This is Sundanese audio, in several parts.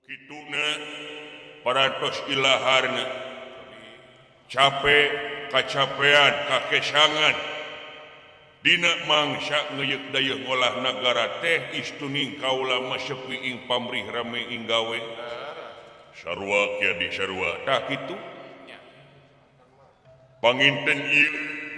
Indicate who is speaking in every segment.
Speaker 1: Kituna parantos ilaharna capek kacapean kakesangan dina mangsa ngeyek daya ngolah nagara teh istuning kaula masepi ing pamrih rame ing gawe sarua kiadi sarua tah kitu panginten ieu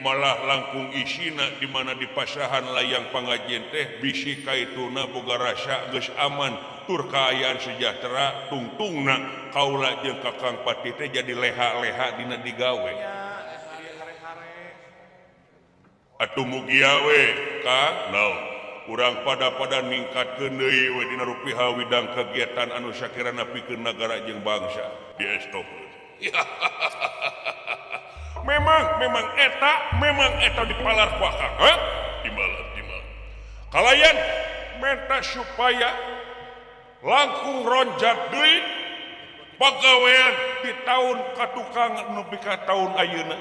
Speaker 1: malah langkung isina di mana di pasahan layang pangajian teh bisi kaituna boga rasa geus aman tur kaayaan sejahtera tungtungna kaula jeung Kakang Pati teh jadi leha-leha dina digawe atuh mugi we Kang naon urang pada ningkatkeun deui we dina rupiah widang kegiatan anu sakirana pikeun nagara jeung bangsa diestokeun memang eta dipalar ku Akang timalah kalayan menta supaya langkung ronjat deui pagawean di tahun katukang nepi ka tahun ayeuna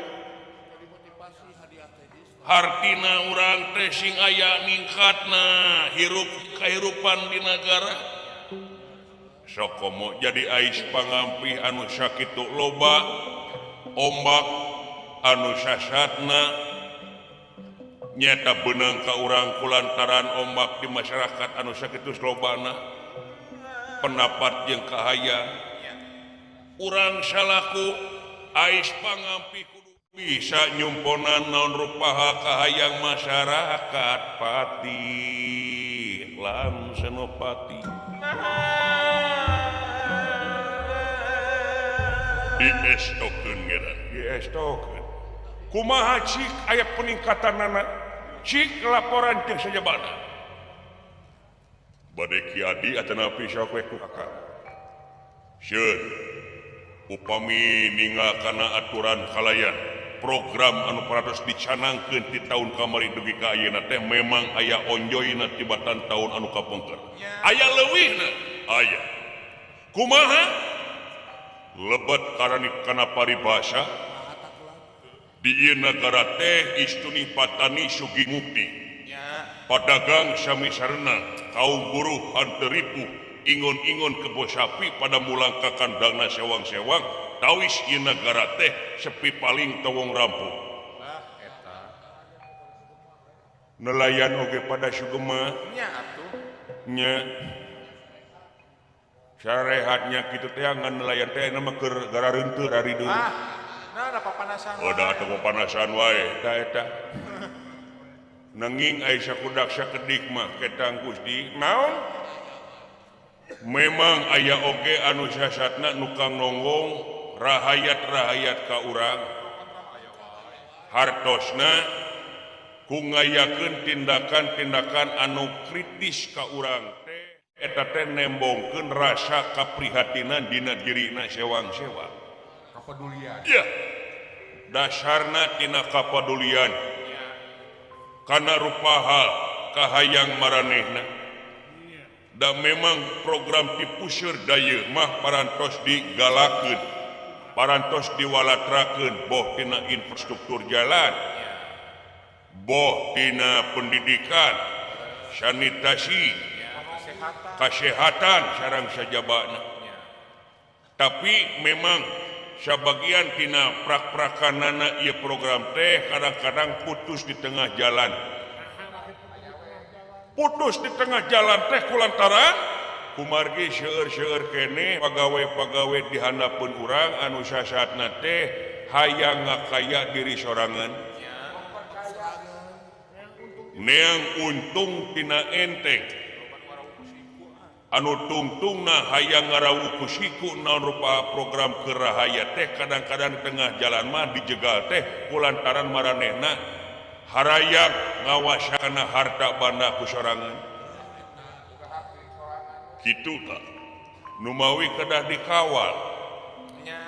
Speaker 1: hartina urang teh sing aya ningkatna hirup kahirupan di nagara sok komo jadi ais pangampih anu sakitu loba ombak anu sasatna nyata beunang ka urang kulantaran ombak di masyarakat anu sakitu lobana pendapat jeung kahayang urang salaku ais pangampih kudu bisa nyumponan naon rupaha kahayang masyarakat Pati lam senopati diestokeun geran diestokeun kumaha cik aya peningkatanana cik laporan teh sajabana bade kiadi atanapi sok we ku Kakang sieun upami ninggalkana aturan kalayan program anu paratos dicanangkeun ti taun kamari dugi ka ayeuna teh memang aya onjoyna tibatan taun anu kapungkur aya leuwihna aya kumaha lebet karani kana paribasa di ieu nagara teh istuni patani sugi mukti padagang sami sarena kaum buruh hanteripu ingon-ingon kebo sapi pada mulang ka kandangna sewang-sewang tawis ieu nagara teh sepi paling tawong rampung nelayan oge pada sugema nya atuh nya sarehatnya kitu teh ngan nelayan teh na mah keur gara reunteur ari deui nah papanasan wae da atuh papanasan wae da eta nanging aya sakudak sakedik mah ketang Gusti naon memang aya oge anu sasatna nu kang nonggong rahayat-rahayat ka urang hartosna ku ngayakeun tindakan-tindakan anu kritis ka urang teh eta teh nembongkeun rasa kaprihatinan dina dirina sewang-sewang kapedulian iya dasarna tina kapedulian kana rupaha kahayang maranehna da memang program tipuseur daya mah parantos digalakeun parantos diwalatrakeun boh tina infrastruktur jalan boh tina pendidikan sanitasi kesehatan sareng sajabana tapi memang sabagian tina prak-prakanana ieu program teh kadang-kadang putus di tengah jalan teh kulantaran kumargi seueur-seueur kene pagawe-pagawe di handapeun urang anu sasatna teh hayang ngakaya diri sorangan neang untung tina enteng anu tungtungna hayang ngarawuh ku siku naon rupa program kerahaya teh kadang-kadang tengah jalan mah dijegal teh kulantaran maranehna harayang ngawasana harta banda ku sorangan kitu tah nu mawi kedah dikawal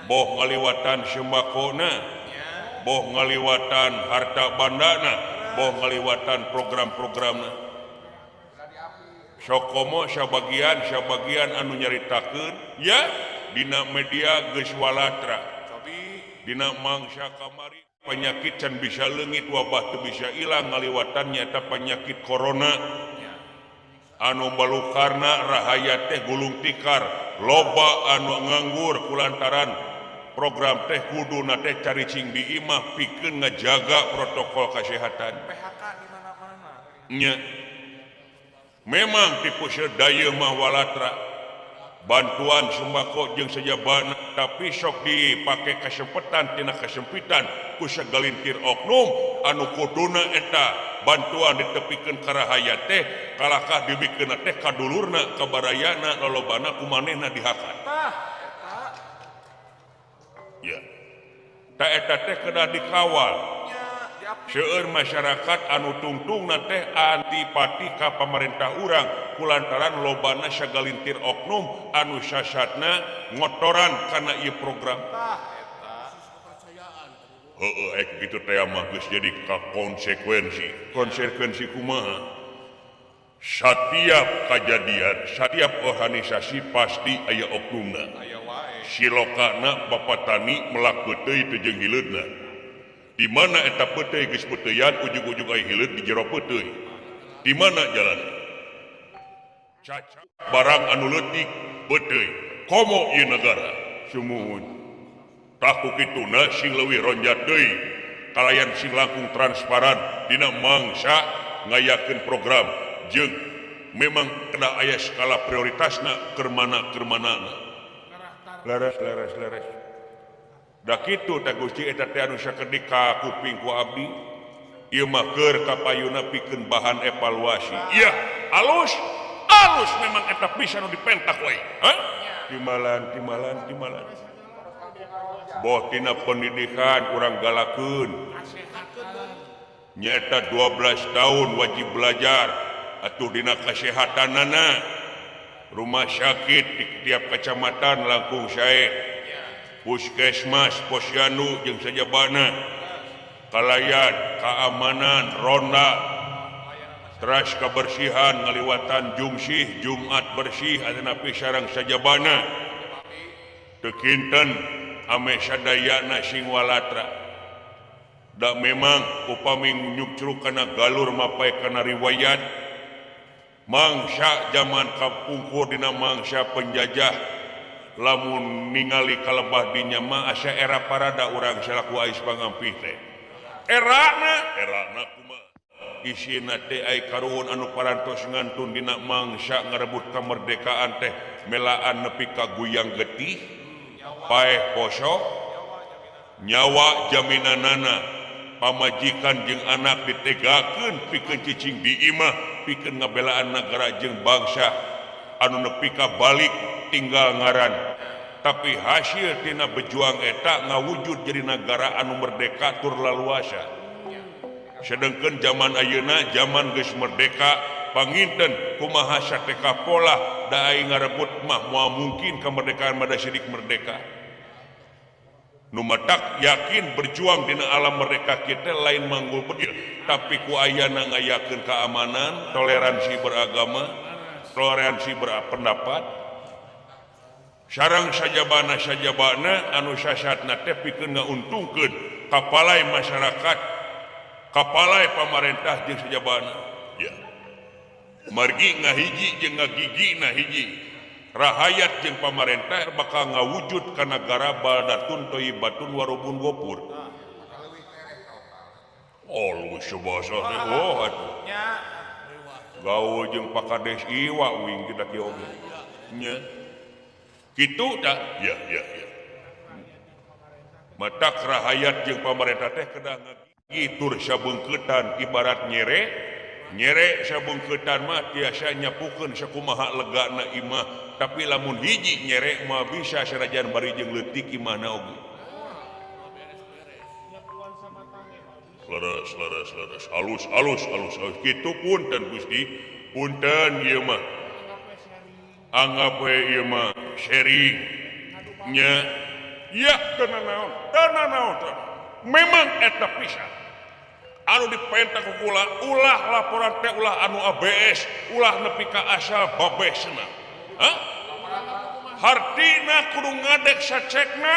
Speaker 1: boh ngaliwatan sembakona boh ngaliwatan harta bandana boh ngaliwatan program-programna sok komo sabagian anu nyaritakeun ya dina media geus walatra dina mangsa kamari penyakit can bisa leungit wabah teu bisa ilang ngaliwatan nyata penyakit corona anu balukarna rahaya teh gulung tikar loba anu nganggur kulantaran program teh kuduna teh caricing di imah pikeun ngajaga protokol kesehatan
Speaker 2: PHK di mana-mana.
Speaker 1: nya memang tipu sedaya mah walatra bantuan sembako jeung sajabana tapi sok dipake kesempatan tina kesempitan ku sagalintir oknum anu kuduna eta bantuan ditepikeun ka rahaya teh kalakah dibikeun teh kadulurna kabarayana lolobana kumanehna dihakat ya ta eta teh kedah dikawal seueur masyarakat anu tungtungna teh antipati ka pamarentah urang kulantaran lobana sagalintir oknum anu sasatna ngotoran kana ieu program heueuh kitu teh mah geus jadi konsekuensi kumaha setiap kejadian setiap organisasi pasti aya oknumna silokana bapatani melaku teuy teu jeung hileudna di mana eta peteuy geus peteuyan ujug-ujug aya hileud di jero peteuy di mana jalan caca barang anu leutik peteuy komo ieu negara sumuhun tah ku kituna sing leuwih ronjat deui kalayan sing langkung transparan dina mangsa ngayakeun program jeung memang kena aya skala prioritasna keur mana-mana leres da kitu teh Gusti eta teh anu sakedik ka kuping ku abdi ieu mah keur kapayuna pikeun bahan evaluasi iya alus memang eta pisan anu dipentak we timalan boh tina pendidikan urang galakeun nyaeta 12 tahun wajib belajar atuh dina kasehatanana rumah sakit di tiap kecamatan langkung sae puskesmas posyandu jeung sajabana kalayan keamanan ronda teras kebersihan ngaliwatan jumsih Jumat bersih ayeuna sareng sajabana teu kinten ame sadayana sing walatra da memang upami nyucruk kana galur mapai kana riwayat mangsa zaman kapungkur dina mangsa penjajah lamun ningali kalebah dinya mah asa era parada urang salaku ais pangampih teh erana kumaha isina teh ai karuhun anu parantos ngantun dina mangsa ngarebut kamerdekaan teh melaan nepi ka guyang getih paeh poso nyawa jaminanana pamajikan jeung anak ditegakeun pikeun cicing di imah pikeun ngabelaan nagara jeung bangsa anu nepi ka balik tinggal ngaran tapi hasil tina berjuang eta ngawujud jadi negara anu merdeka tur laluasa sedangkan zaman ayeuna zaman geus merdeka panginten kumaha sateka pola da aing ngarebut mah moal mungkin kemerdekaan mada sidik merdeka nu matak yakin berjuang dina alam merdeka kita lain manggul bedil tapi ku ayana ngayakeun keamanan toleransi beragama toleransi berpendapat sareng sajabana anu sasatna teh pikeun ngauntungkeun kapalai masyarakat kapalai pamarentah jeung sajabana ya margi ngahiji jeung ngagigina hiji rahayat jeung pamarentah bakal ngawujud ka nagara baldatun thayyibatun warubun gopur lu subasa teh atuh gawe jeung pakades iwa wing kita kieu nya kitu dah ya matak rahayat jeung pamarentah teh kedah ngagitur sabeungkeutan ibarat nyere sabeungkeutan mah tiasa nyapukeun sakumaha legana imah tapi lamun hiji nyere mah bisa sanajan bari jeung leutik imahna oge leres alus kitu punten Gusti punten ieu mah anggap we ieu mah sharing nya ya tenanaon memang eta pisan anu dipentak ku kula ulah laporan teh ulah anu ABS ulah nepi ka asal babesna hartina kudu ngadek sacekna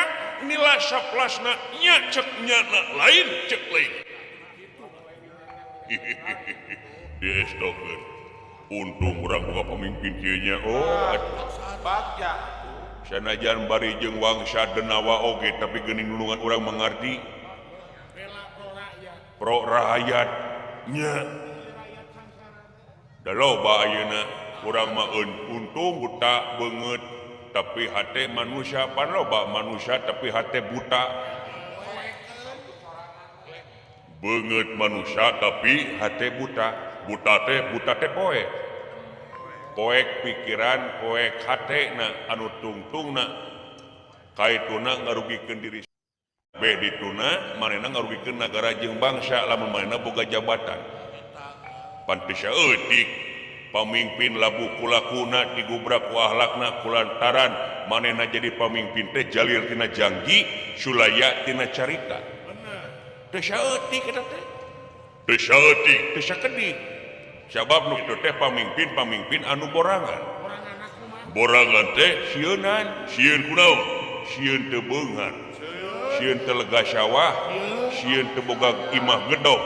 Speaker 1: nilai saplasna nya cek nyana lain cek lain diestokeun untung urang boga pamimpin kieu nya. Oh,
Speaker 2: bagja
Speaker 1: sanajan bari jeung wangsa denawa oge tapi geuning nulungan urang mengarti pro rakyat nya. Da loba ayeuna urang mah untung buta beungeut tapi hate manusia pan loba manusia tapi hate buta. Beungeut manusia tapi hate buta. Buta teh poek. Poek pikiran, poek hatena anu tungtungna kaituna ngarugikeun diri be dituna manehna ngarugikeun nagara jeung bangsa lamun manehna boga jabatan. Pan teu saeutik pamimpin labu kulakuna digubrak ku akhlakna kulantaran manehna jadi pamimpin teh jalir tina janji sulaya tina carita. Teu saeutik eta teh. Teu saeutik, teu sakedik. Sabab nu kitu teh pamimpin anu borangan. Borangan teh sieunan, sieun kunaon? Sieun teu beungan. Sieun teu lega sawah, sieun teu boga imah gedog.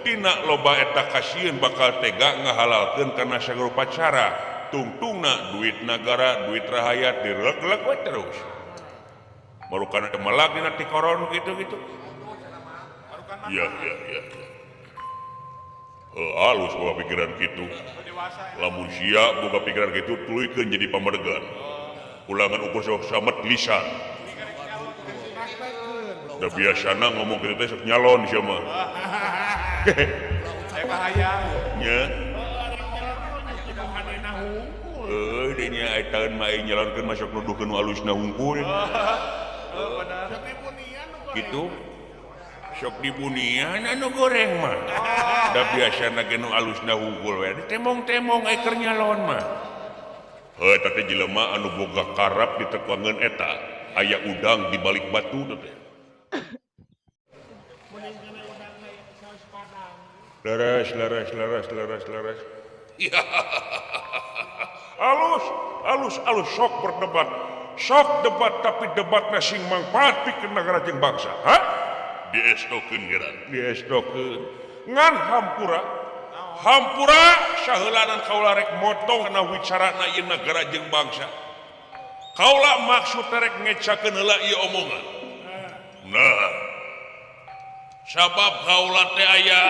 Speaker 1: Tina loba eta kasieun bakal tega ngahalalkeun kana sarupa cara. Tungtungna duit nagara, duit rakyat direlek-lek we terus. Marukana melag dina ti koron gitu-gitu. Iya. Halus boga pikiran gitu. Lamun sia boga pikiran gitu tuluykeun jadi pamergan. Ulangan ukur samet lisan. Da biasana ngomong kitu teh sok nyalon sia mah.
Speaker 2: bahaya
Speaker 1: nya. Dinya taun mah nyalonkeun masuk nuduhkeun alusna hungkul. Gitu. Sok dibunian anu goreng mah. Da biasana ge nu alusna hungkul we temong-temong keur nyalon mah. Eta teh jelema anu boga karap di tekuangeun eta, aya udang di balik batu teh. Laras. Alus sok berdebat. Sok debat tapi debatna sing mangpaat pikeun nagara jeung bangsa. Hah? Diestokeun geran. Diestokeun. Ngan hampura saheulanan kaula rek motong kana wicarana ieu nagara jeung bangsa. Kaula maksud rek ngecakeun heula ieu omongan. Nah. Sabab kaula teh aya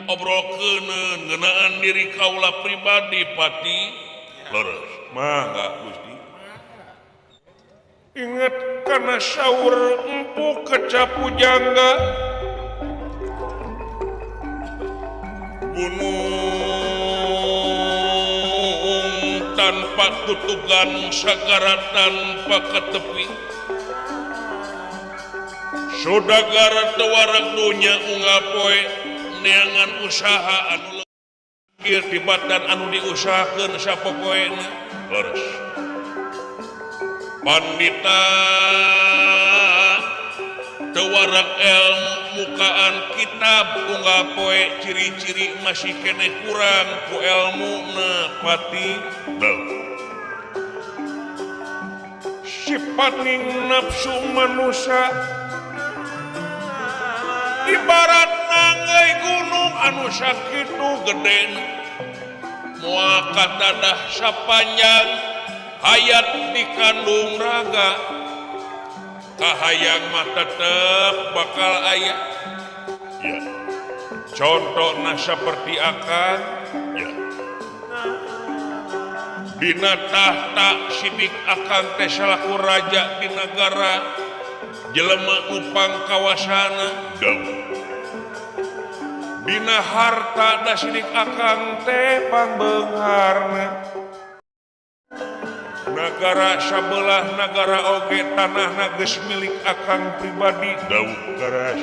Speaker 1: obrolkeun ngeunaan diri kaula pribadi pati leres. Mangga Gusti. Ingat kana saur empu kecapu jangga. Gunung tanpa tutugan sagara tanpa ketepi. Sodagara tewarag dunya unggal poe neangan usaha anu lekir tibatan anu diusahakeun sapopoena leres. Pandita tewarag ilmu mukaan kitab unggal poe ciri-ciri masih keneh kurang ku ilmuna pati dau. Sipating nafsu manusia ibarat nanggai gunung anu sakitu gedena moal katadah sapanjang hayat dikandung raga kahayang mah tetep bakal aya ya. Contohna seperti akan ya. Dina tahta sidik akan teh salaku raja di negara jelema upang kawasana daun. Dina harta da sidik akang teh pangbeungharna. Nagara sabelah nagara oge tanahna geus milik akang pribadi daun garas.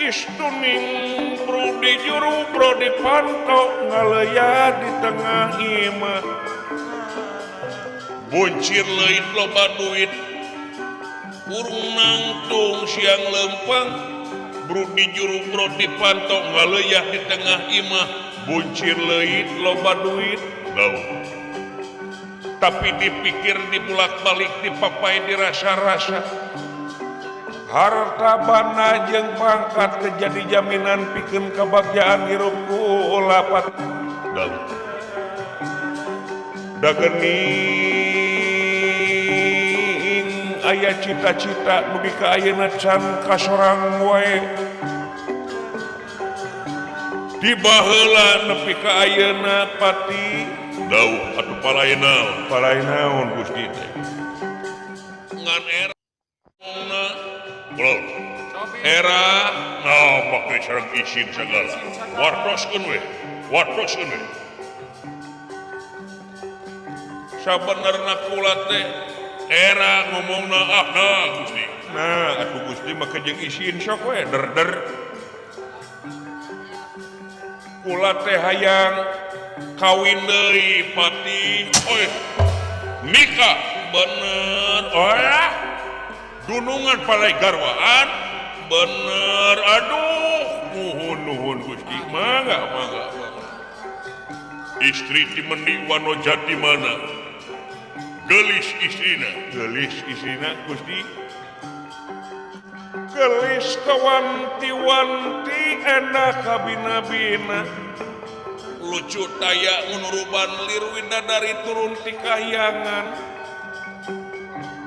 Speaker 1: Istuning bro di juru bro di pantok ngaleuyah di tengah imah. Buncir leuit loba duit urung nangtung siang lempeng bro di juru bro di pantok ngaleuyah di tengah imah. Buncir leuit loba duit daun. Tapi dipikir dibulak balik dipapai dirasa-rasa harta bana jeung pangkat terjadi jaminan pikeun kebahagiaan hirup kulapat da geuning aya cita-cita nu ka ayeuna can kasorang wae di baheula nepi ka ayeuna pati dauh atuh palaenaon Gusti teh ngan era pakai sareng isin segala wartoskeun we sabenerna kula teh era ngomongna Gusti atuh Gusti make jeung isin sok we der kula teh hayang kawin deui pati nikah bener dunungan palai garwaan bener aduh nuhun Gusti mangga istri ti mendi wano jati mana gelis istrina Gusti gelis kawanti-wanti enak kabina-bina lucu taya ngunuruban lir widadari turun ti kahyangan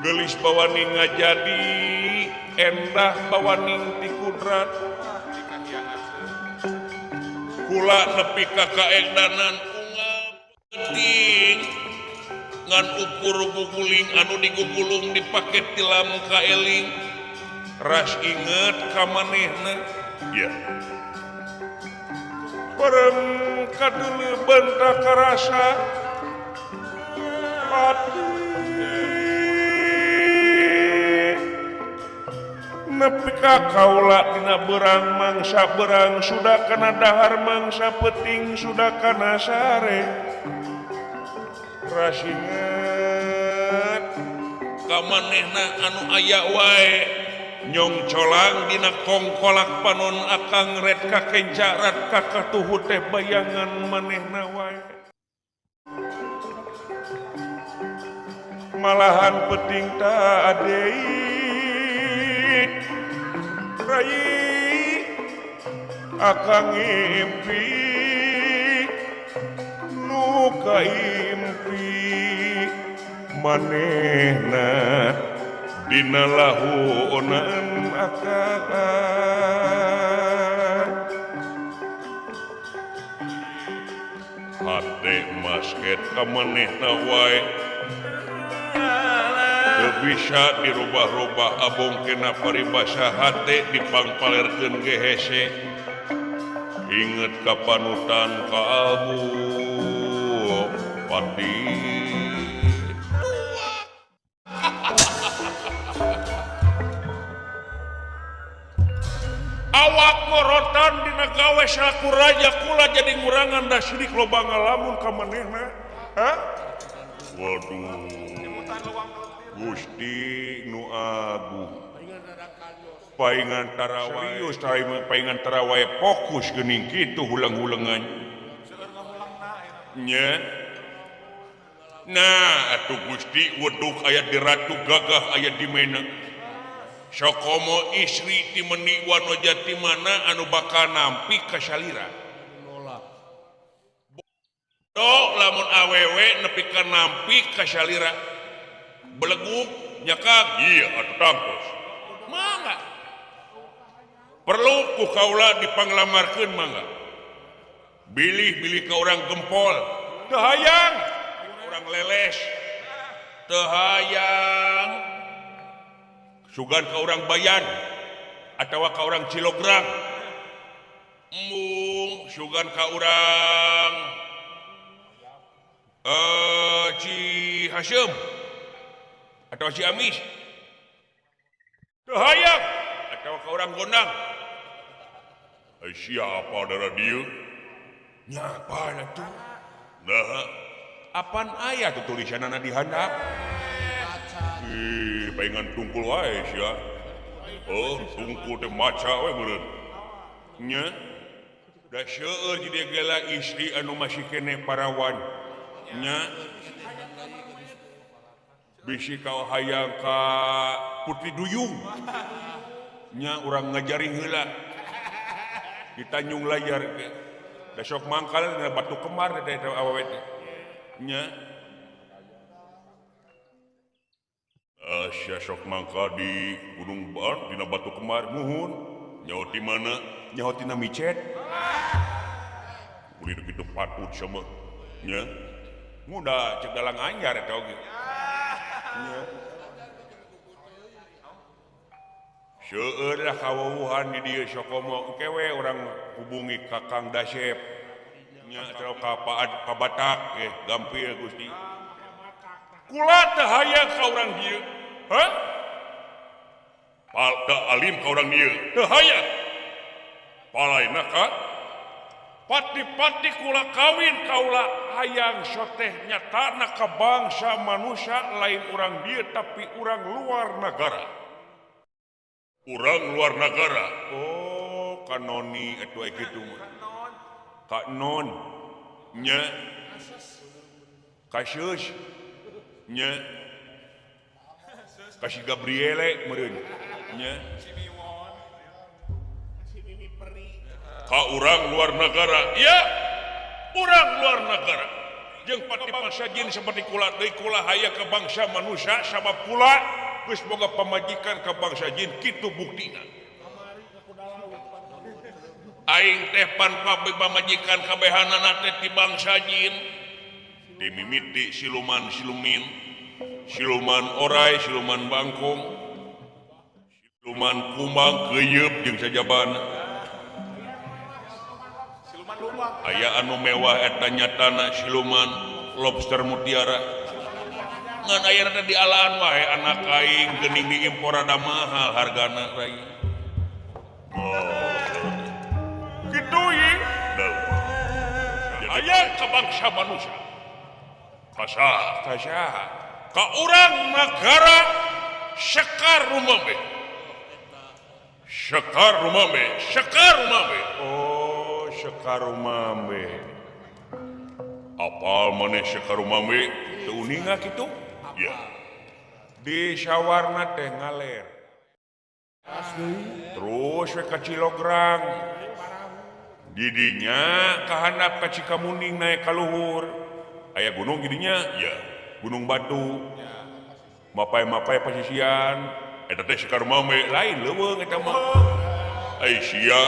Speaker 1: gelis bawaning ngajadi endah bawaning ti kudrat kula nepi ka kaengdanan ungap penting ngan ukur guguling anu digugulung dipake tilam kaeling ras inget ka manehna ya bareng kadeuleu bentak karasa pati nepi ka kaula dina berang mangsa berang sudah kana dahar mangsa peting sudah kana sare rasinget ka manehna anu aya wae nyong colang dina kongkolak panon akang red ka kencarat ka katuhu teh bayangan manehna wae malahan peting ta adei rai akang impi nu kaimpi manehna dina lahunan akang hate masket ka manehna wae bisa dirubah-rubah abong kena paribasa hate dipangpalerkeun ge hese inget ka panutan ka abu pati awak ngorotan dina gawe salaku raja kula jadi ngurangan da sidik loba ngalamun ka manehna waduh Gusti nu agung paingan tarawai serius paingan tarawai fokus geuning kitu hulang-hulangan nya nah atuh Gusti weduk aya di ratu gagah aya di mena sakomo istri ti meuni wano jati mana anu bakal nampi ka salira lamun awewe nepi ka nampi ka salira beleguk nyakak iya atuh tangkos mangga perlu ku kaula dipanglamarkeun mangga bilih ka urang gempol teu hayang urang leles teu hayang sugan ka urang bayan atawa ka urang cilogram embung sugan ka urang Ci Hasyim atau si Amis teu hayang atawa ka urang gondang siapa darah dia nyapa atuh nah apaan aya tuh tulisanana di handap paingan tungkul wae sia tungkul teh maca we meureun nya da seueur jadi gela istri anu masih kene parawan nya bisi kau hayang ka Putri Duyung nya urang ngajaring heula di Tanjung Layar besok mangkal dina Batu Kemar da awewe teh nya sok mangkal di Gunung Bar dina Batu Kemar muhun nyaho di mana nyaho tina micet kuliah kitu patut sama nya muda cek dalang anyar eta oge nya seueur lah kawuhan di dieu Sokomo kewe urang hubungi Kakang Dasep nya terus ka Batak gampil Gusti kula teh hayang ka urang dieu hah palda alim ka urang dieu teu hayang palaina ka pati-pati kula kawin kaula hayang soteh nyatana ka bangsa manusia lain urang dieu tapi urang luar negara oh kanoni atuh kitu mah ka non nya kasus nya kasih Gabriele meureun nya ka urang luar negara ya urang luar negara jeung pati bangsa jin seperti kula deui kula hayang ke bangsa manusia sabab kula geus boga pamajikan ka bangsa jin kitu buktina aing teh pan pamajikan kabehanana teh ti bangsa jin dimimiti siluman orai siluman bangkong siluman kumbang keuyeub jeung sajabana aya anu mewah eta nyatana siluman lobster mutiara ngan aya teh di alaan wae anak aing geuning diimpor rada mahal hargana rai kitu ye aya ka bangsa manusia kasaha ka urang negara Sekar Rumambe oh Sekar Rumambe apal maneh Sekar Rumambe teu uninga kitu ya di sawarna teh ngaler terus we ka Cilograng didinya kahandap ka Cikamuning naik ka luhur aya gunung didinya ya Gunung Batu mapai pasisian eta teh Sekar Rumambe lain leuweung eta mah ai sia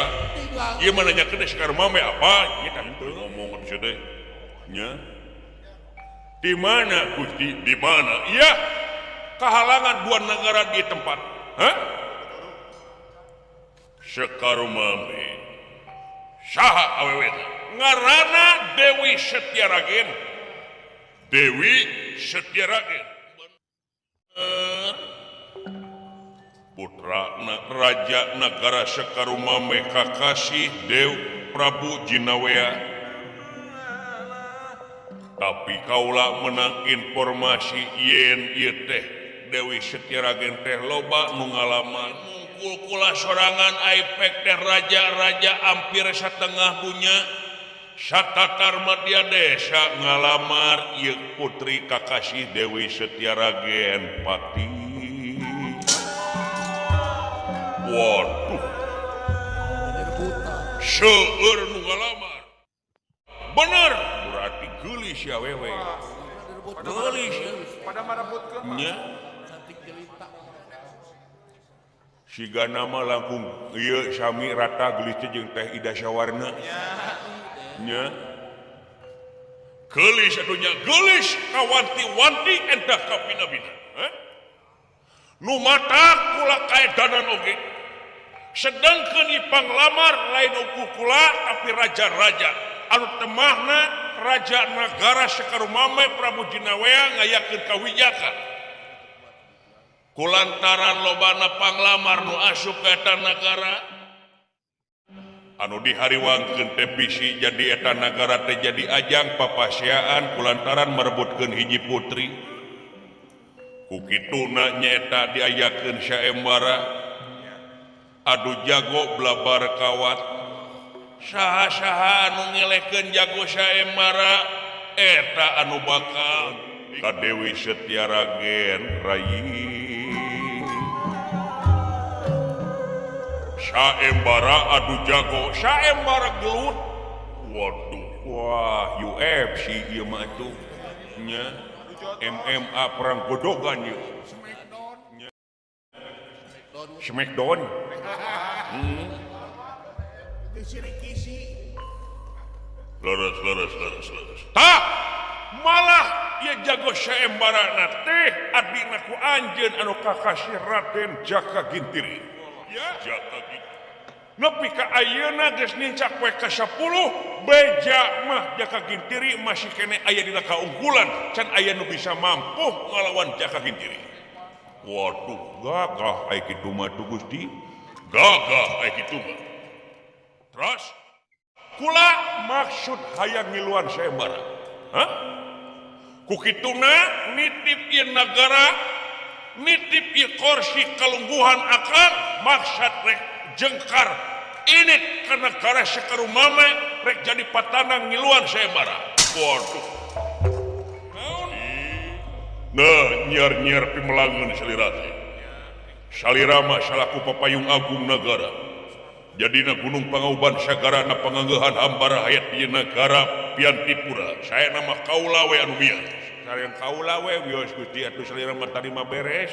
Speaker 1: ieu mah nanyakeun Sekar Rumambe apa ieu tah teu ngomong atuh teh nya di mana Gusti di mana iya kehalangan dua negara di tempat hah Sekar Rumambe saha awewe ngaranna Dewi Setyaragen putra Raja Negara Sekar Rumambe Kakasih Dew Prabu Jinawea tapi kaula menang informasi yen ieu teh Dewi Setyaragen teh loba nu ngalaman mungkul kula sorangan aipek teh raja-raja hampir satengah dunya satatar madya desa ngalamar ieu putri Kakasih Dewi Setyaragen pati waduh seueur nu ngalamar bener berarti geulis ya wewe geulis pada marabutkeun nya siga nama langkung ieu sami rata geulis teh jeung teh Ida Sawarna nya geulis atunya geulis kawanti-wanti endah kapina-pina nu mata kula kaedanan oge sedangkeun ipang lamar lain uku kula tapi raja-raja anu temahna Raja Negara Sekar Rumambe Prabu Jinawea ngayakeun kawijakan kulantaran lobana panglamar nu asup ka eta nagara anu dihariwangkeun teh bisi jadi eta nagara teh jadi ajang papaseaan kulantaran merebutkeun hiji putri ku kituna nyaeta diayakeun saembara adu jago blabar kawat saha-saha anu ngelehkeun jago saembara eta anu bakal ka Dewi Setyaragen rai Saembara adu jago, saembara gelut. Waduh, wah UFC ieu mah atuh. Nya MMA perang godogan ieu. Smackdown. Leres. Tah, malah ia jago saembarana teh adina ku anjeun anu kakasih Raden Jaka Gintiri. Ya, Jaka Gintiri. Nepi ka ayeuna geus nincak poe ka-10, beja mah Jaka Gintiri masih kene aya dina kaunggulan, can aya nu bisa mampu ngalawan Jaka Gintiri. Waduh, gagah aya kitu mah tuh Gusti. Gagah aya kitu mah. Terus kula maksud hayang ngiluan saembara. Hah? Ku kituna nitip ieu nagara, nitip ieu kursi kalungguhan akan maksud rek jengkar init ka negara sakarumame rek jadi patanang ngiluan saembara. Waduh. Nah, nyiar-nyiar pimelangeun salira teh. Salira mah salaku papayung agung nagara. Jadina gunung pangauban sagarana pangangeuhan hambara hayat di negara Piantipura. Saya nama kaula we anu bias. Sarean kaula we wios Gusti atuh salira mah tadi mah beres.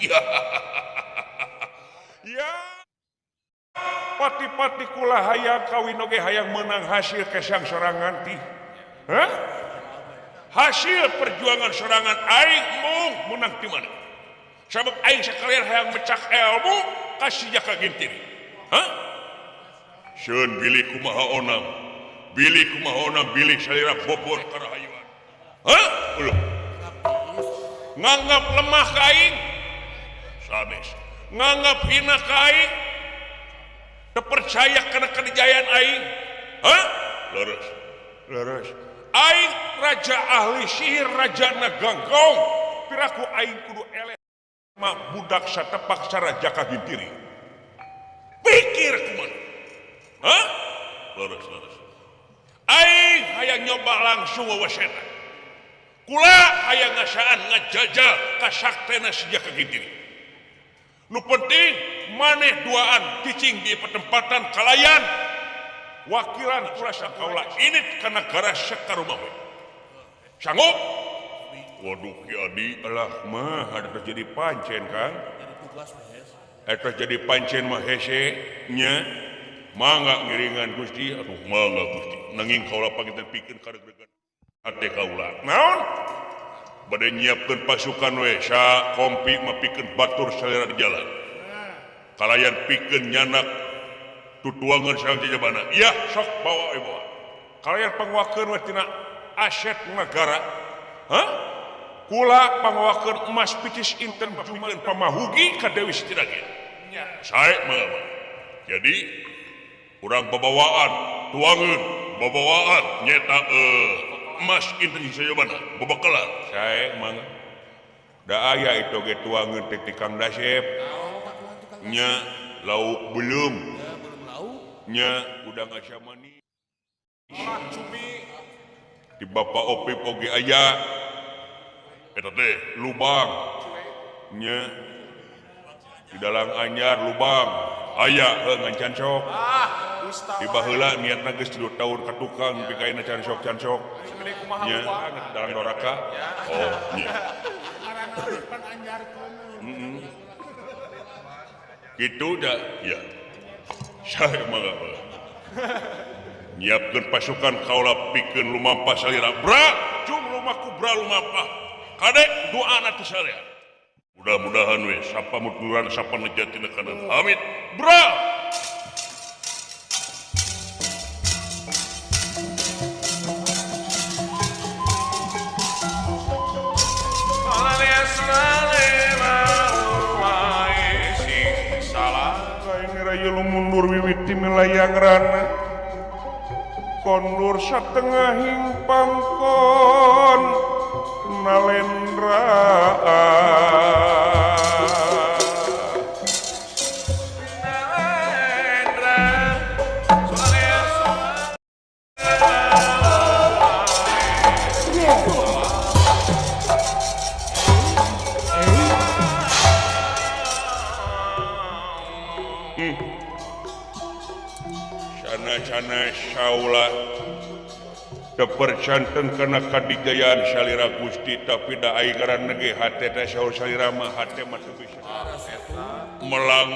Speaker 1: Ya. Ya. Pati-pati kula hayang kawin oge hayang menang hasil kesang sorangan ti. Hah? Hasil perjuangan sorangan aing mung menang di mana? Sabab aing sakalian hayang mecak ilmu kasih Jaka Gintiri. Hah? Seun bilih kumaha onam. Bilih kumaha onam bilih salira bobor karahayuan. Hah? Ulah. Nganggap lemah ka aing? Sanes. Nganggap hina ka aing? Teu percaya kana kadijayaan aing? Hah? Leres. Aing raja ahli sihir, raja Naganggong. Piraku aing kudu eleh mah budak satepak cara Jaka Gintiri. Pikir kumaha? Hah? Leres. Aing hayang nyoba langsung wawasena. Kula hayang ngasaan ngajajal kasaktena si Jaka Gintiri. Nu penting maneh duaan cicing di pertempatan kalayan wakilan kula sakaula init ka negara sakarumah. Sanggup? Waduh Ki Adi alah mah ada terjadi pancen Kang. Eta jadi pancen mah hese nya mangga ngiringan Gusti atuh mangga Gusti nanging kaula panginten pikeun karegregan hate kaula. Naon? Bade nyiapkeun pasukan we sa kompi mah pikeun batur salira di jalan. Kalayan pikeun nyanak tutuangan sareng jajabana. Iya sok bawa bawa. Kalayan panguakeun we tina aset negara. Hah? Kula panguakeun emas picis inten jumaeun pamahugi ka Dewi Siti Ragen. Sae mah. Jadi urang babawaan tuangeun babawaan nyeta emas inten jajabana babakalan. Sae mangga. Da aya itu ge tuangeun teh ti Kang Dasep. Nya lauk belum. Nya udang asamani. Di Bapak Opip oge aya. Eta teh lubang. Nya di dalam anyar lubang aya ngan sok. Di baheula niatna geus 3 tahun ka tukang pikaina cansok. Nya dalam doraka. Oh, nya. Gitu dah, ya. Saya mangga. Nyiapkeun pasukan kaula pikeun lumampah salira. Bra, cung lumaku bra lumampah. Kadek doana teh salira. Mudah-mudahan we sapa muturan sapa nejatina kana. Amin. Bra. Mundur wiwit ti milayang rana kondur satengahing pangkon nalendra kaula terpercanten karena kadigayaan Salira Gusti tapi da aigaran nege hate teh saur Salira mah hate mah teu bisa melang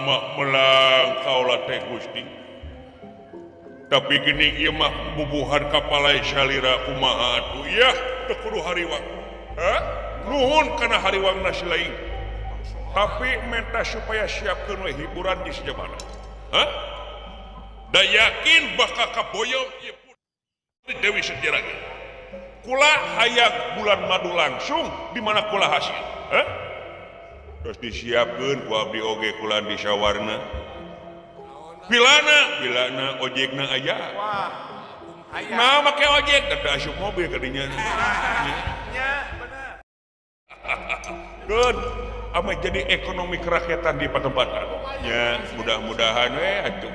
Speaker 1: kaula teh Gusti tapi gini ieu mah bubuhan kapalai Salira kumaha atuh ya teu kudu hariwang nuhun kana hariwangna silaing tapi minta supaya siapkeun we hiburan di sajabana da yakin bakal kaboyong ieu Dewi Setiragi kula hayang bulan madu langsung di mana kula hasil terus disiapkeun ku abdi oge kula di sawarna bilana ojekna aya nah make ojek da asup mobil kadinya nya bener good ame jadi ekonomi kerakyatan di patempatan nya mudah-mudahan we atuh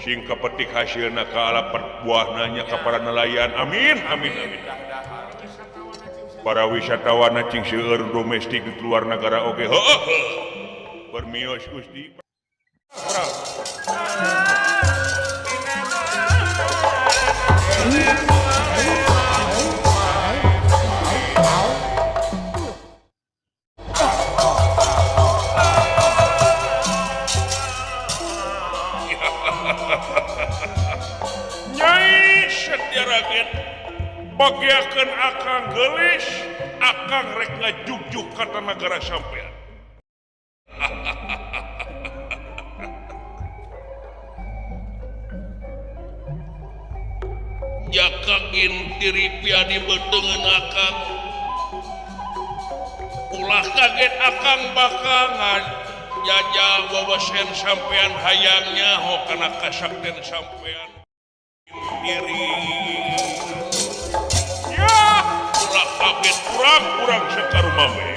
Speaker 1: sing kepetik hasilna ka alapan buahna nya ka para nelayan amin para wisatawan cing seueur domestik di luar negara oge permios Gusti Nyai Setiragin bagiakeun akang gelis akang rek ngajugjuk kata negara sampean jakagin diri piadi betengen akang ulah kaget akang bakal jajal wawasan sampean hayangnya ho kana kasakten sampean diri ya ulah kaget kurang sakaruma we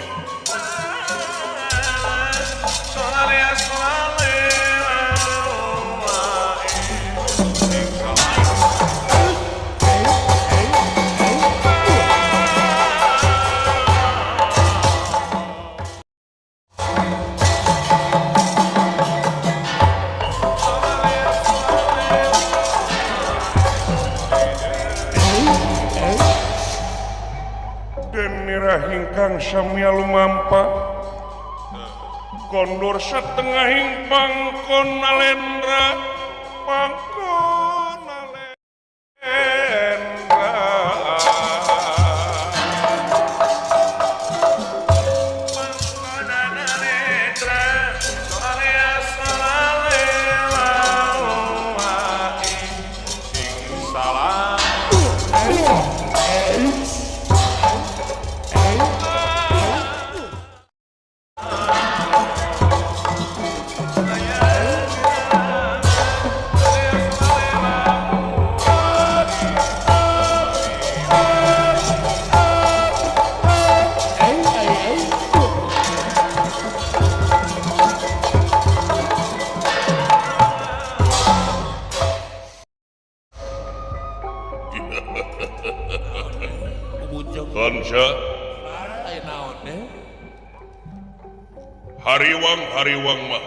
Speaker 1: hingkang samya lumampa kondor setengah hingpang konalendra pangkonalendra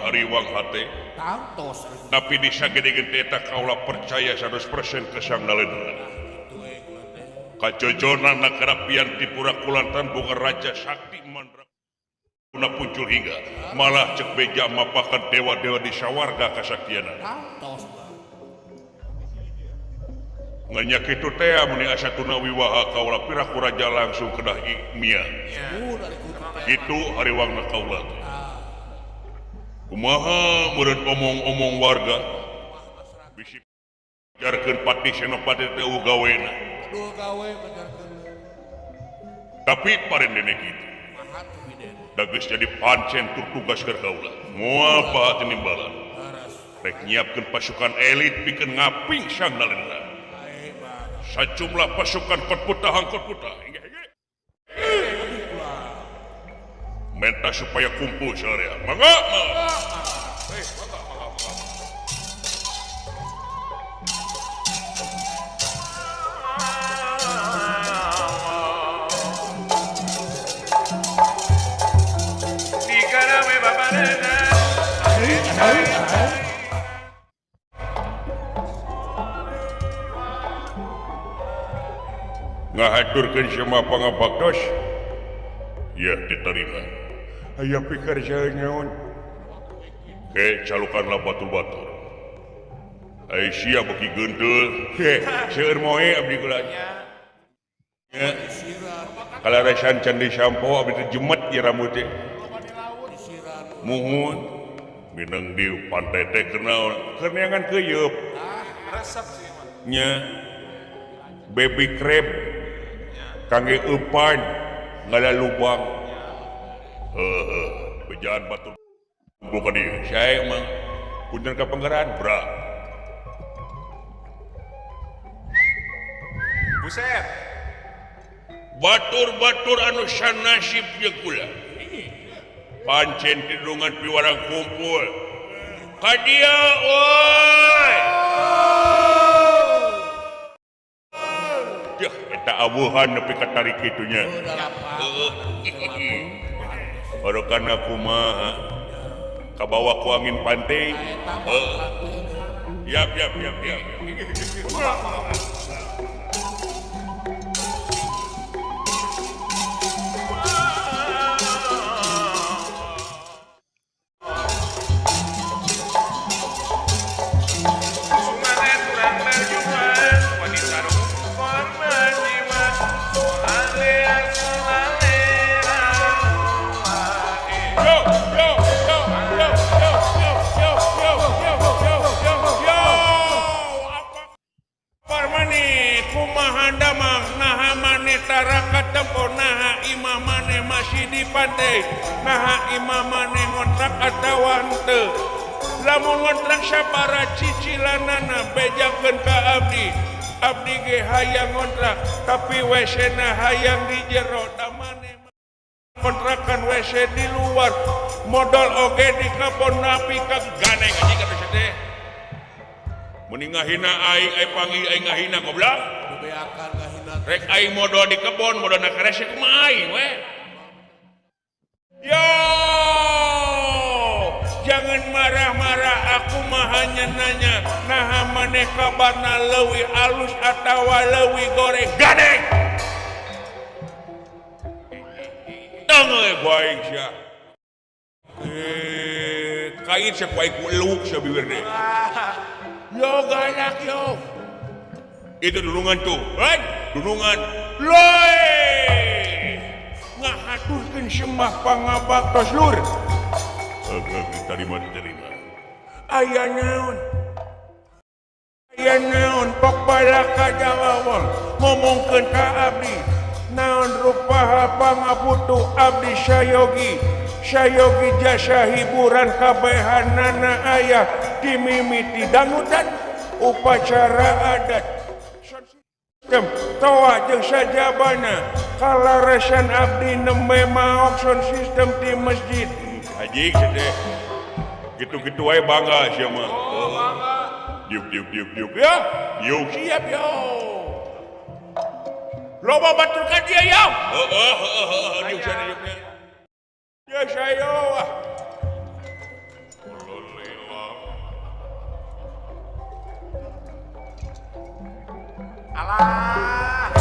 Speaker 1: hariwang hate tapi disagede-gede eta kaula percaya 100% ke Sang Nalendra kajojonan nakarapian tipura kulantan bunga raja sakti mandra guna puncul hingga malah cek beja mapakan dewa-dewa di sawarga kasaktiana nganyak itu teh muni asatuna wiwaha kaula piraku raja langsung kedah mia itu hariwangna kaula kumaha meureun omong-omong warga bisi jarkeun pati senopati teh gawena tapi parendene kitu da geus jadi pancen tur tugas keur kaula moal pahat nimbalan rek nyiapkeun pasukan elit pikeun ngaping Sang Nalendra sajumlah pasukan kot putah minta supaya kumpul seharian mangga ngahaturkeun semua pangabaktos. Ya diterima. Aya pikarjaan naon? Ke calukanlah batur-batur. Ai sia beki geundeul. Seueur moe abdi kula. Ya. Kalaresan candi sampo abdi teh jemet ya rambut teh. Muhun minang di pantai teh kenaon? Keur neangan keuyeub.
Speaker 2: Resep sih mah.
Speaker 1: Nya baby crab kangge eupan ngada lubang. Bejaan batur bukan dia. Saya emang punten ka panggaran bra.
Speaker 2: Buset.
Speaker 1: Batur-batur anu sanasib jeung kula. Pancen tidungan piwarang kumpul. Ka dia oi. Yah, eta abuhan nepi ka tarik kitunya. Barokana kumaha kabawa ku angin pantai. Yap.
Speaker 2: Sumanen kurang berjuang, wanita rumput berjiwa, alias selera. Parmani kumaha damang naha mane tarakat tempo naha imam mane masih di pantai naha imam mane ngontrak atawa henteu lamun ngontrak sabara cicilanana bejakeun ka abdi ge hayang ngontrak tapi WC na hayang di jero da mane kontrakan WC di luar modal oge di kabon napi ka ganeng anjing kata teh mending ngahina aing panggil aing ngahina goblok
Speaker 3: bebeakan ngahina
Speaker 1: rek aing modal di kebon modal na karese kumaha aing we yo jangan marah-marah aku mah hanya nanya naha maneh kabarna leuwih alus atawa leuwih goreng gadeng tangeuy baik sia kait sia ku aing ku eluk sia bibir deui. Yo galak yo. Itu dulungan tuh. Dulungan. Loe. Ngahaturkeun sembah pangabaktos lur. Terima. Aya naon? Pok balaka jawawol ngomongkeun ka abdi. Naon rupaha pangabutuh abdi sayogi jasa hiburan kabehanana ayah dimimiti dangdutan upacara adat sistem toa jeung sajabana kalaresan abdi nembe maok sound system di masjid haji sedeh gitu-gitu wae bangga sia mah diuk ya yuk siap yo loba batur ka dia yo diuk sana diuknya ya saya
Speaker 2: Alah.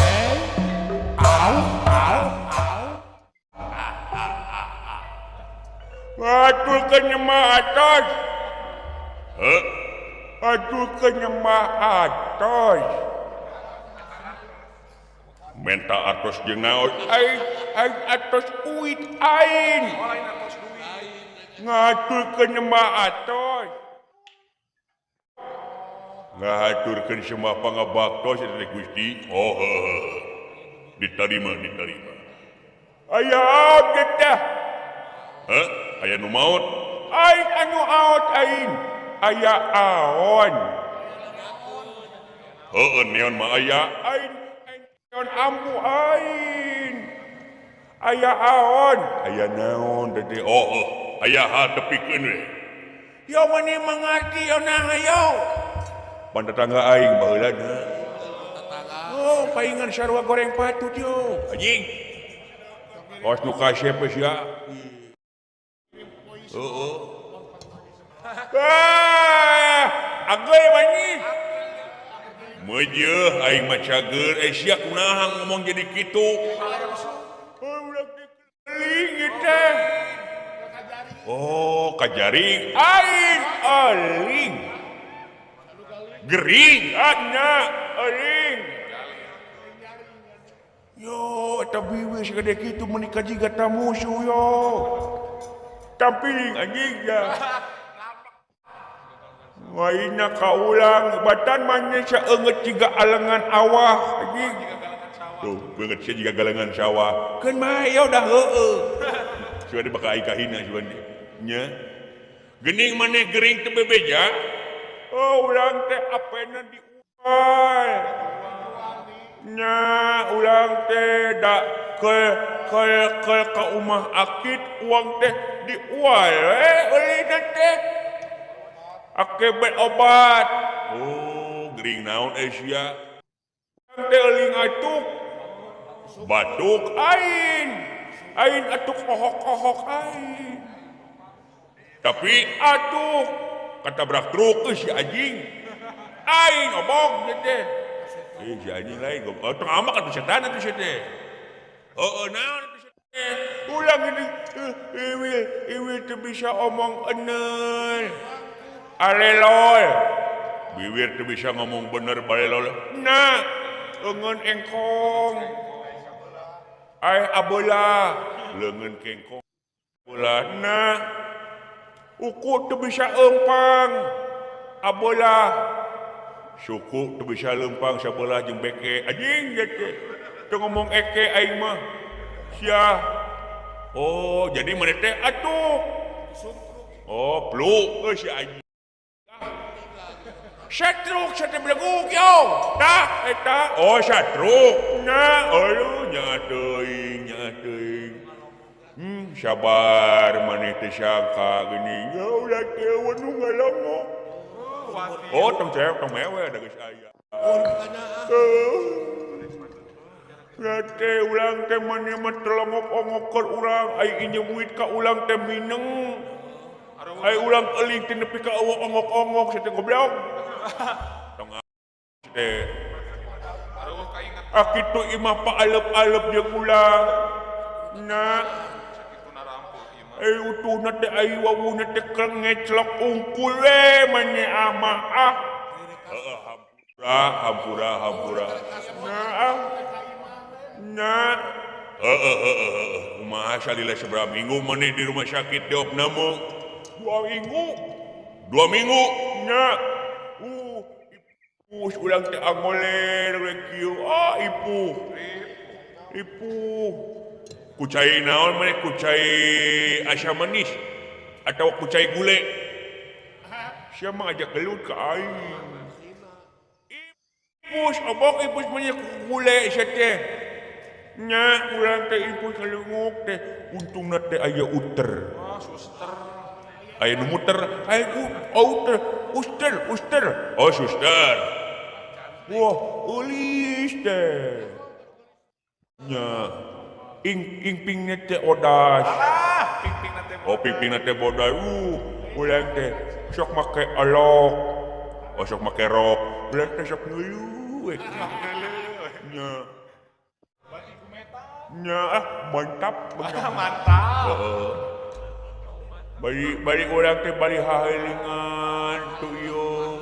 Speaker 1: Atul ke nyemah atas. Atul ke nyemah atas. Menta atas jeung naon? Aing atas uit aing. Ngaturkeun nyembah atos. Ngaturkeun semua pangabaktos eta Gusti. Oh, diterima. Aya abdi dah. Aya nu maot? Aing anu aot aing. Aya aon. Neon mah aya aing. Neon ambu aing. Aya aon. Aya naon teh? Aya hadepikeun we. Yo mani mengerti yo nah yo. Pan tetangga aing baheulana. Oh, paingan sarua goreng patut yo. Anjing. Kos nu kasep sia. Agoy bani. Mejeuh aing mah cager sia kunaha ngomong jadi kitu.
Speaker 2: Ulah dikeling teh.
Speaker 1: Oh, kajaring.
Speaker 2: Aing aling.
Speaker 1: Gering.
Speaker 2: Anya aling. Yo, eta biwis gede kitu menikah jiga tamu yo. Tampiling anjing ya. Waina kaulang batan manya sa eungeut jiga alengan awah anjing.
Speaker 1: Tuh, beungeut sia jiga galengan sawah.
Speaker 2: Keun mah ya udah heueuh.
Speaker 1: Sudah dibaka kahina sudah nya. Gening maneh gering teu bebeja.
Speaker 2: Oh, ulang teh apena diual. Nya ulang teh da ke ka umah akid uang teh diual eulina teh. Ake obat.
Speaker 1: Oh, gering naon sia?
Speaker 2: Teh euling atuk.
Speaker 1: Batuk.
Speaker 2: Ain atuk kohok-kohok ain.
Speaker 1: Tapi
Speaker 2: Atuk
Speaker 1: katabrak truk si anjing.
Speaker 2: ain obong teh.
Speaker 1: Si anjing lain. Oh, tengah amak atuh setan atuh sia teh. Naon atuh sia teh?
Speaker 2: Ulang ini iwil teu bisa omong eneul. Alelol.
Speaker 1: Bibir teu bisa ngomong bener balelol.
Speaker 2: Nah, eungeun engkong. Abola.
Speaker 1: Leungeun kengkong.
Speaker 2: Abola. Nah, uku teu bisa empang. Abola.
Speaker 1: Suku teu bisa leumpang sabelah jeung beke.
Speaker 2: Anjing teh. Teu ngomong eke aing mah. Sia.
Speaker 1: Oh, jadi maneh teh
Speaker 2: Atuk.
Speaker 1: oh, plu si anjing.
Speaker 2: Satruk teh beleguk yo. Tah eta.
Speaker 1: Oh, satruk.
Speaker 2: Nah,
Speaker 1: Aduh, nya teuing. Sabar maneh teh sangka geuning. Ya ulah teh nu ngalongo. Oh, tong mewe da geus aya.
Speaker 2: Teh ulang teh maneh mah telongok-ongokkeun urang ai injeuit ka ulang teh mineng. Ai ulang euling teh nepi ka eueuh ongok-ongok teh goblok.
Speaker 1: Tong teh
Speaker 2: Akitu imah paaleup-aleup jeung ulang. Nah, utuhna teh ai wawuna teh ngeclok ungkul we maneh amah ah.
Speaker 1: Heeh, hampura.
Speaker 2: Nah,
Speaker 1: Kumaha salila seberapa minggu maneh di rumah sakit diopna mah?
Speaker 2: 2 minggu.
Speaker 1: 2 minggu.
Speaker 2: Nya, ipus ulang teh angoler we kieu. Ipuh.
Speaker 1: Kucai naon maneh? Kucai asam manis atau kucai gule?
Speaker 2: Sia mah ngajak gelut ka aing. Ipus maneh gule sia teh. Nya, ulang teh ipus kalunguk teh. Untungna teh aya uter.
Speaker 3: Suster.
Speaker 1: Aya nu muter.
Speaker 2: Aya uster.
Speaker 1: Oh, suster.
Speaker 2: Wah, ulis teh. Nya, ing-pingna teh odas.
Speaker 3: Ping nanti
Speaker 1: Oh, pipingna teh bodas.
Speaker 2: Ulang teh sok make alok.
Speaker 1: Oh, sok make rok.
Speaker 2: Ulang teh sok ngeuluh. Nya, mantap.
Speaker 3: mantap.
Speaker 2: Bari ulang teh bari hahiringan tuh yo.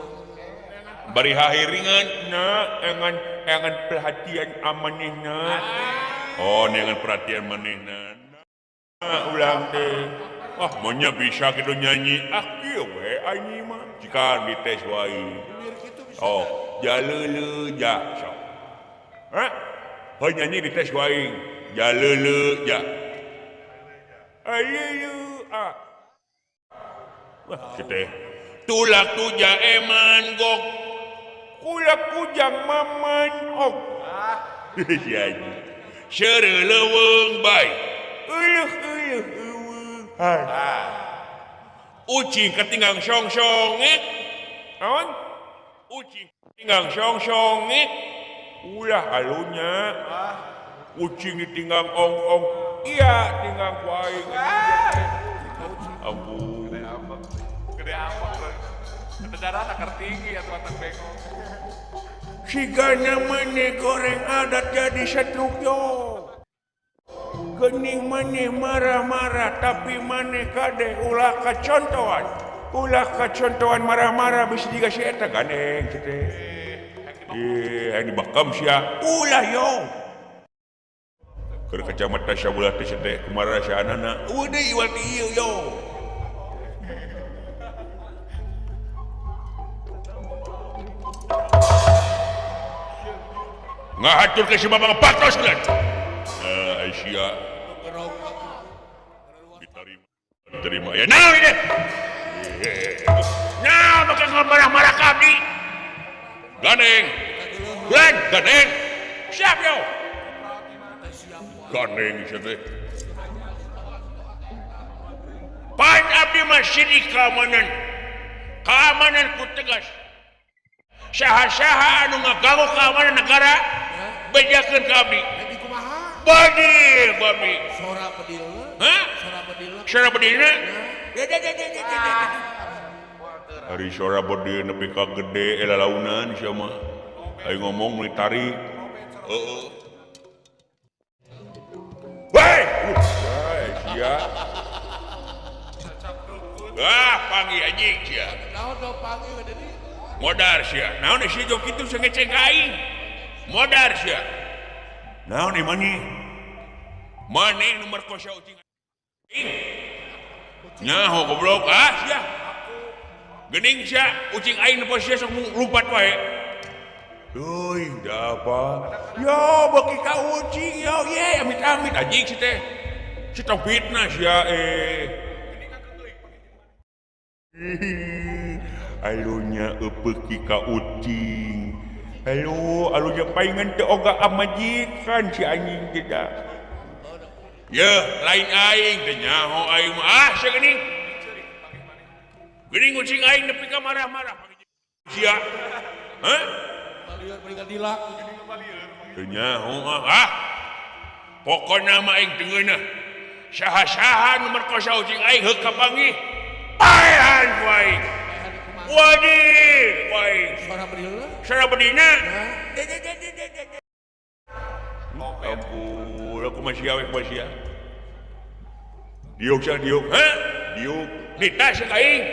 Speaker 1: Bari hahiringan.
Speaker 2: Nah, engan perhatian amanehna.
Speaker 1: Oh, neangan perhatian manehna.
Speaker 2: Nah, ulang teh.
Speaker 1: Wah, maunya bisa gitu nyanyi.
Speaker 2: Kieu we anjing mah.
Speaker 1: Jika dites wae. Oh, jalele ja. So.
Speaker 2: Hah?
Speaker 1: Heuh nyanyi dites wae. Jalele ja.
Speaker 2: Ayeuna
Speaker 1: Wah, kita tulak tuja eman gok.
Speaker 2: Kulak kujang maman ok.
Speaker 1: Si anjing. Seureuleung bae.
Speaker 2: Eueuh.
Speaker 1: Ucing ketinggang song-song
Speaker 2: Naon?
Speaker 1: Ucing ketinggang song-song
Speaker 2: Ulah halunya. Ucing ditinggang ong-ong. Iya, tinggang ku aing.
Speaker 1: Ampun.
Speaker 3: Gede apa? Ada darah takar tinggi atau atas bengong.
Speaker 2: sigana maneh goreng adat jadi setrukyo. Gening maneh marah-marah tapi maneh kade ulah kacontohan. Ulah kacontohan marah-marah bisa juga si eta gandeng teh. Ini bakam sia. Ulah yo. Keur kacamata sabulah teh teh kumaha saanana. Udah iwal ieu yo. Ngahatur ke si babang patos kan. Aisyah. Diterima ya. Nah ini. Nah bakal marah-marah kami. Gandeng. Gandeng. Siap yo. Gandeng siapa? Pan abdi masih di keamanan. Keamanan ku tegas. Saha-saha anu ngaganggu keamanan negara bejakeun ka abdi. Babi.
Speaker 4: Sora pedilna.
Speaker 2: Hah? Sora pedilna? Hari sora pedilna nepi ka gede elalaunan sia mah. Ayo ngomong meuli tarik. Heeh. Woi! Sia. Panggil anjing sia.
Speaker 4: Naon do panggil deui?
Speaker 2: Modar sia. Naon si jok kitu sengeceng ka aing. Modar sia. Naon ieu maneh? Maneh nu merkosa ucing aing. Nyaho goblok sia. Geuning sia ucing aing nu sia sok lumpat wae. Euy, da apa? Yo beki ka ucing yo ye amit-amit anjing si teh. Si tong fitnah sia Alunya beki ka ucing. Halo, alunya paingan teu oga amajikan si anjing tidak. Ya, lain aing teh nyaho aing mah sia geuning. Geuning ucing aing nepi ka marah-marah. Sia. Hah?
Speaker 4: Balieur dilak.
Speaker 2: Teu nyaho pokona mah aing teu ngeunah. Saha-saha nu merkosa ucing aing heuk ka panggih. Ayan wae. Wadih, wae. Sora bedina. Ampun, aku masih awek masih ya. Diuk. Hah? Diuk. Nita si kaing.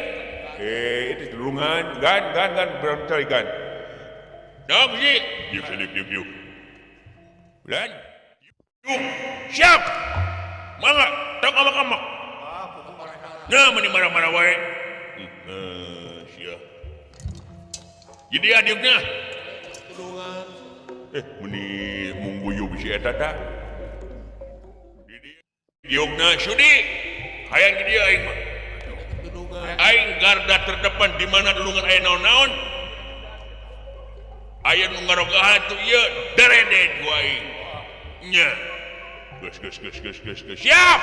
Speaker 2: Itu tulungan. Gan. Berarti gan. Dong si. Diuk. Bulan. Diuk. Siap. Mangga. Tong amak-amak. Nah, meni marah-marah wae. Siap. Jadi adiknya.
Speaker 4: Tudungan.
Speaker 2: Meni mungguyu bisi eta tah. Diukna sudi. Hayang di dia aing mah.
Speaker 4: Tudungan.
Speaker 2: Aing garda terdepan di mana dulungan aya naon-naon. Aya nu ngarogahan tu ieu derede ku aing. Nya. Geus. Siap.